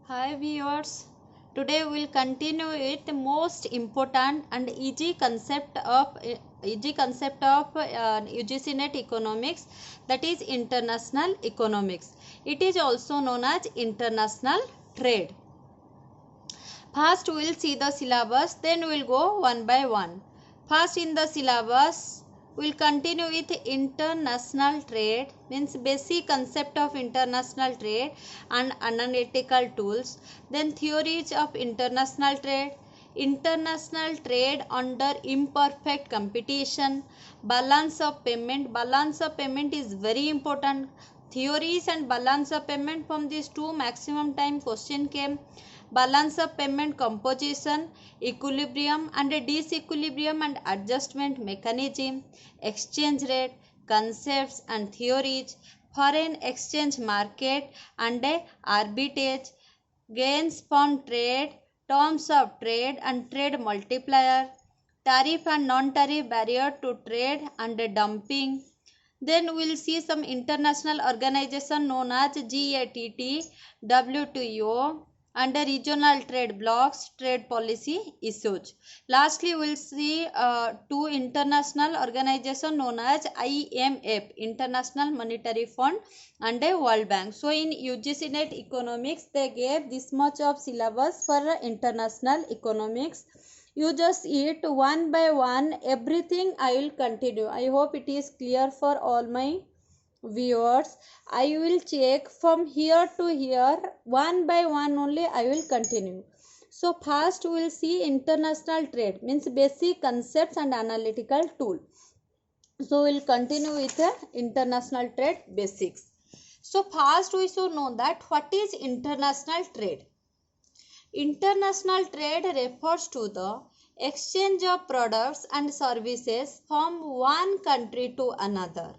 Hi viewers, today we will continue with the most important and easy concept of UGC NET economics, that is international economics. It is also known as international trade. First we will see the syllabus, then we will go one by one. First in the syllabus we will continue with international trade, means basic concept of international trade and analytical tools. Then theories of international trade under imperfect competition, balance of payment. Balance of payment is very important. Theories and balance of payment, from these two maximum time question came. Balance of payment composition, equilibrium and disequilibrium and adjustment mechanism, exchange rate, concepts and theories, foreign exchange market and arbitrage, gains from trade, terms of trade and trade multiplier, tariff and non-tariff barrier to trade and dumping. Then we will see some international organization known as GATT, WTO, and regional trade blocks, trade policy issues. Lastly, we will see two international organization known as IMF, International Monetary Fund, and a World Bank. So in UGC NET economics, they gave this much of syllabus for international economics. You just eat one by one everything. I will continue. I hope it is clear for all my viewers. I will check from here to here, one by one only I will continue. So first we will see international trade, means basic concepts and analytical tool. So we will continue with the international trade basics. So first we should know that what is international trade. International trade refers to the exchange of products and services from one country to another.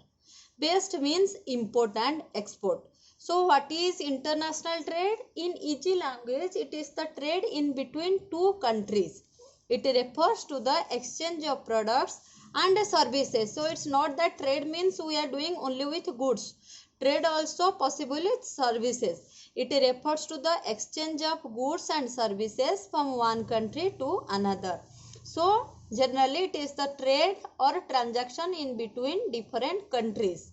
Best means import and export. So what is international trade? In easy language, it is the trade in between two countries. It refers to the exchange of products and services. So it's not that trade means we are doing only with goods. Trade also possible with services. It refers to the exchange of goods and services from one country to another. So generally it is the trade or transaction in between different countries.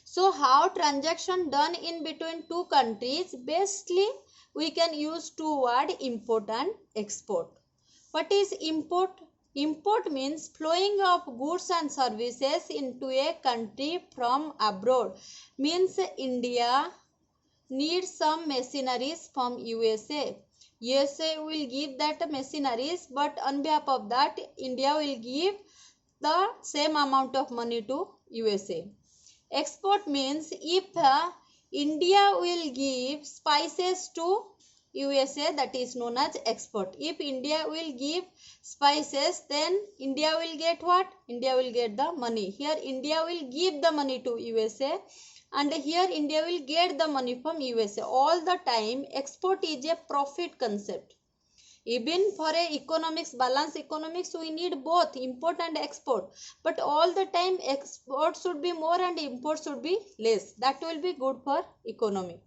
So how transaction done in between two countries? Basically we can use two words, import and export. What is import? Import means flowing of goods and services into a country from abroad. Means India needs some machineries from USA. USA will give that machineries, but on behalf of that India will give the same amount of money to USA. Export means if India will give spices to USA, that is known as export. If India will give spices, then India will get what? India will get the money. Here India will give the money to USA and here India will get the money from USA. All the time export is a profit concept. Even for a economics, balance economics, we need both import and export. But all the time export should be more and import should be less. That will be good for economy.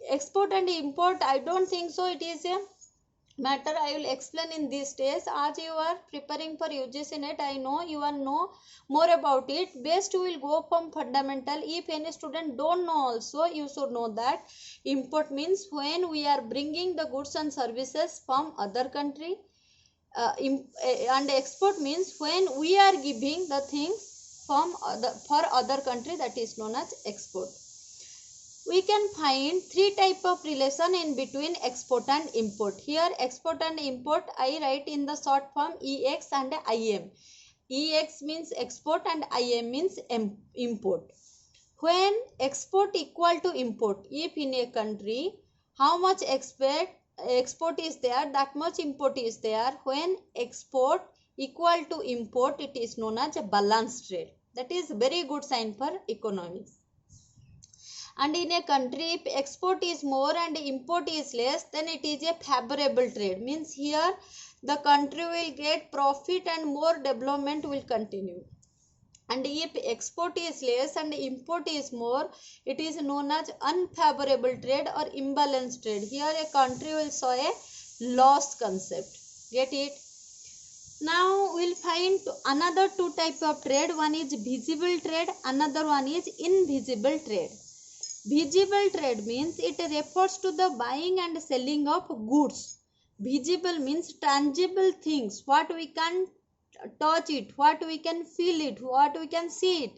Export and import, I don't think so it is a matter I will explain in these days. As you are preparing for UGC NET, I know you will know more about it. Best you will go from fundamental. If any student don't know also, you should know that import means when we are bringing the goods and services from other country, and export means when we are giving the things from for other country, that is known as export. We can find three type of relation in between export and import. Here export and import I write in the short form EX and IM. EX means export and IM means import. When export equal to import, if in a country how much export is there, that much import is there. When export equal to import, it is known as a balanced trade. That is very good sign for economics. And in a country if export is more and import is less, then it is a favorable trade. Means here the country will get profit and more development will continue. and if export is less and import is more, it is known as unfavorable trade or imbalanced trade. Here a country will show a loss concept. Get it? Now we'll find another two type of trade. One is visible trade, another one is invisible trade. Visible trade means it refers to the buying and selling of goods. Visible means tangible things, what we can touch it, what we can feel it, what we can see it.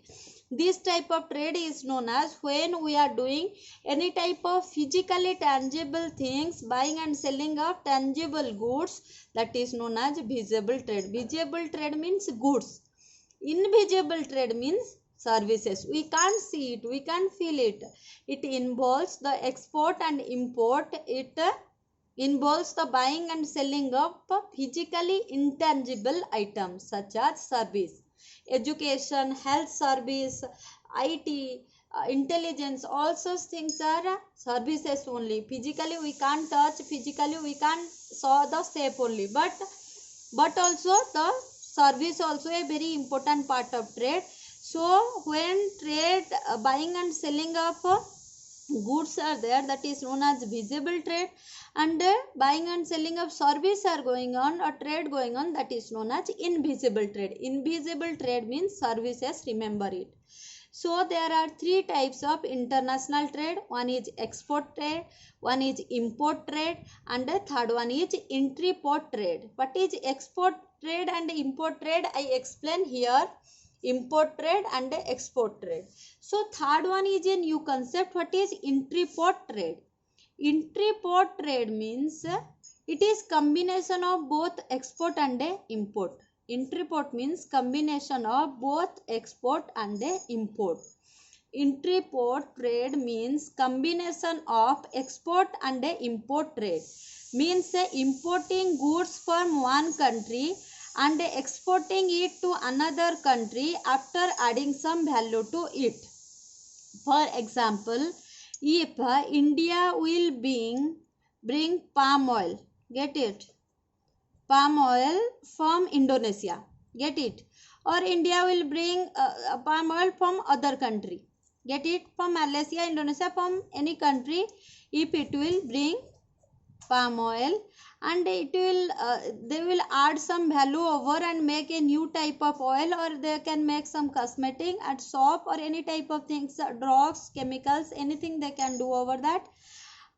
This type of trade is known as when we are doing any type of physically tangible things, buying and selling of tangible goods, that is known as visible trade. Visible trade means goods. Invisible trade means services. We can't see it, we can't feel it. It involves the export and import. It involves the buying and selling of physically intangible items such as service, education, health service, IT, intelligence. All such things are services only. Physically we can't touch, physically we can't saw the shape only, but also the service also a very important part of trade. So when trade buying and selling of goods are there, that is known as visible trade, and buying and selling of service are going on, or trade going on, that is known as invisible trade. Invisible trade means services, remember it. So there are three types of international trade. One is export trade, one is import trade, and the third one is intraport trade. What is export trade and import trade? I explain here. Import trade and export trade. So third one is a new concept. What is intraport trade? Intraport trade means it is combination of both export and import. Intraport means combination of both export and import. Intraport trade means combination of export and import trade. Means importing goods from one country and exporting it to another country after adding some value to it. For example, if India will bring palm oil, get it? Palm oil from Indonesia, get it? Or India will bring palm oil from other country, get it? From Malaysia, Indonesia, from any country, if it will bring palm oil, and it will they will add some value over and make a new type of oil, or they can make some cosmetic and soap or any type of things, drugs, chemicals, anything they can do over that.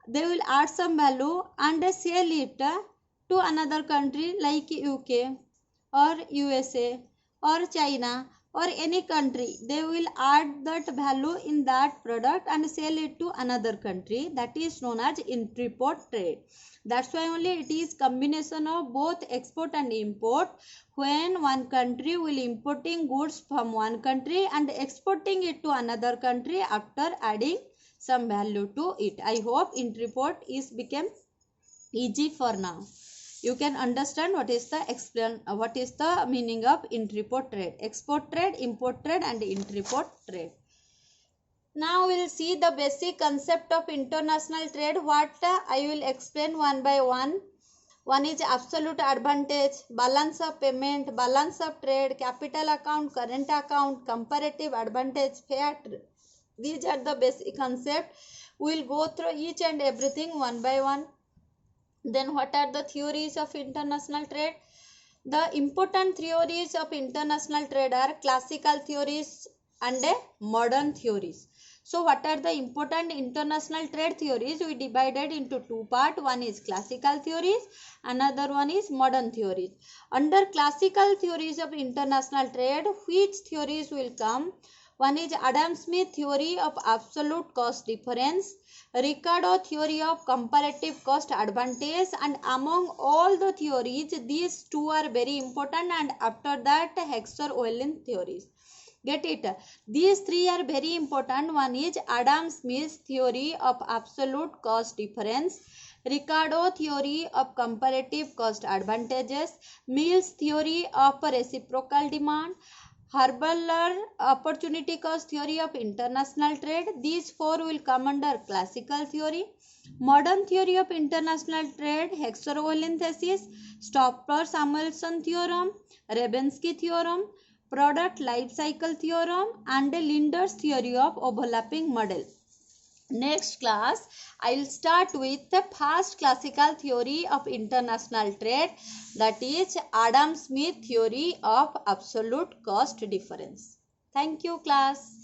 They will add some value and sell it to another country like UK or USA or China or any country. They will add that value in that product and sell it to another country. That is known as intraport trade. That's why only it is combination of both export and import. When one country will importing goods from one country and exporting it to another country after adding some value to it. I hope intraport is became easy for now. You can understand what is the meaning of intraport trade. Export trade, import trade, and intraport trade. Now we will see the basic concept of international trade. What I will explain one by one. One is absolute advantage, balance of payment, balance of trade, capital account, current account, comparative advantage, fair trade. These are the basic concept. We will go through each and everything one by one. Then what are the theories of international trade? The important theories of international trade are classical theories and modern theories. So what are the important international trade theories? We divided into two parts. One is classical theories, another one is modern theories. Under classical theories of international trade, which theories will come? One is Adam Smith theory of absolute cost difference, Ricardo theory of comparative cost advantage, and among all the theories, these two are very important, and after that Hexer-Ohlin theories. Get it? These three are very important. One is Adam Smith's theory of absolute cost difference, Ricardo theory of comparative cost advantages, Mills theory of reciprocal demand, Hurlbutler opportunity cost theory of international trade. These four will come under classical theory. Modern theory of international trade, Hexer-Ohlin thesis, Stopper-Samuelson theorem, Rebensky theorem, product life cycle theorem, and Linder's theory of overlapping model. Next class, I will start with the first classical theory of international trade, that is Adam Smith theory of absolute cost difference. Thank you, class.